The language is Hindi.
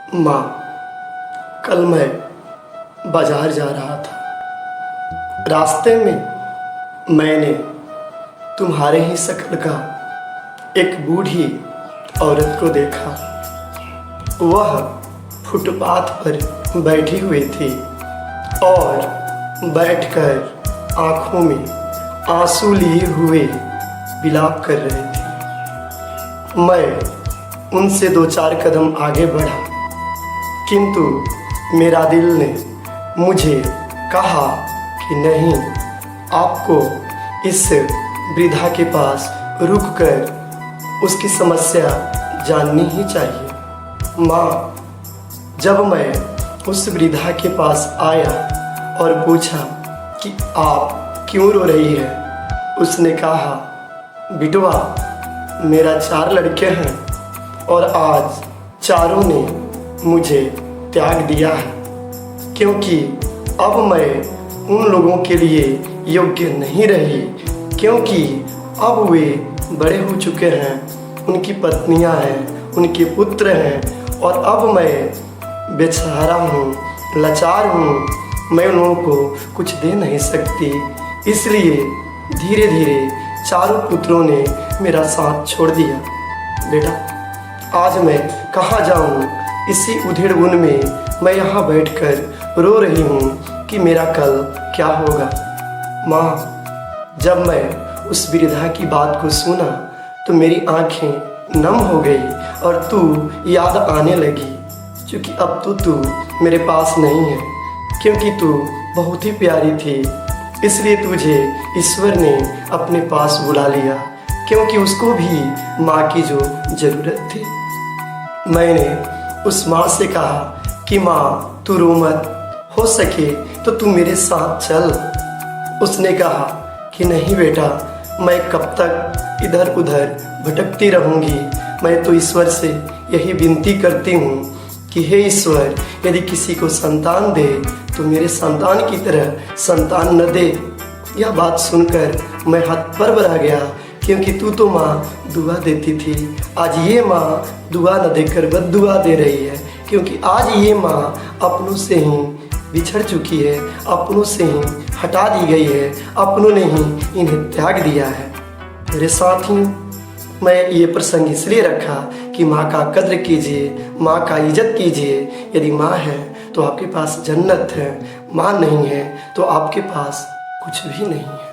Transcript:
माँ, कल मैं बाजार जा रहा था। रास्ते में मैंने तुम्हारे ही शक्ल का एक बूढ़ी औरत को देखा। वह फुटपाथ पर बैठी हुई थी और बैठकर आंखों में आंसू लिए हुए विलाप कर रही थी। मैं उनसे 2-4 कदम आगे बढ़ा, किंतु मेरा दिल ने मुझे कहा कि नहीं, आपको इस वृद्धा के पास रुककर उसकी समस्या जाननी ही चाहिए। माँ, जब मैं उस वृद्धा के पास आया और पूछा कि आप क्यों रो रही है, उसने कहा, बिटवा, मेरा 4 लड़के हैं और आज चारों ने मुझे त्याग दिया है, क्योंकि अब मैं उन लोगों के लिए योग्य नहीं रही, क्योंकि अब वे बड़े हो चुके हैं, उनकी पत्नियां हैं, उनके पुत्र हैं और अब मैं बेसहारा हूँ, लाचार हूँ, मैं उन लोगों को कुछ दे नहीं सकती। इसलिए धीरे धीरे चारों पुत्रों ने मेरा साथ छोड़ दिया। बेटा, आज मैं कहाँ जाऊँ? इसी उधेड़ बुन में मैं यहाँ बैठकर रो रही हूँ कि मेरा कल क्या होगा। माँ, जब मैं उस वृद्धा की बात को सुना तो मेरी आंखें नम हो गई और तू याद आने लगी, क्योंकि अब तो तू मेरे पास नहीं है, क्योंकि तू बहुत ही प्यारी थी। इसलिए तुझे ईश्वर ने अपने पास बुला लिया, क्योंकि उसको भी माँ की जो ज़रूरत थी। मैंने उस माँ से कहा कि माँ, तू रो मत, हो सके तो तू मेरे साथ चल। उसने कहा कि नहीं बेटा, मैं कब तक इधर उधर भटकती रहूँगी। मैं तो ईश्वर से यही विनती करती हूँ कि हे ईश्वर, यदि किसी को संतान दे तो मेरे संतान की तरह संतान न दे। यह बात सुनकर मैं हतप्रभ रह गया, क्योंकि तू तो माँ दुआ देती थी। आज ये माँ दुआ न देकर बद्दुआ दे रही है, क्योंकि आज ये माँ अपनों से ही बिछड़ चुकी है, अपनों से ही हटा दी गई है, अपनों ने ही इन्हें त्याग दिया है। मेरे साथियों, मैं ये प्रसंग इसलिए रखा कि माँ का कद्र कीजिए, माँ का इज्जत कीजिए। यदि माँ है तो आपके पास जन्नत है, माँ नहीं है तो आपके पास कुछ भी नहीं है।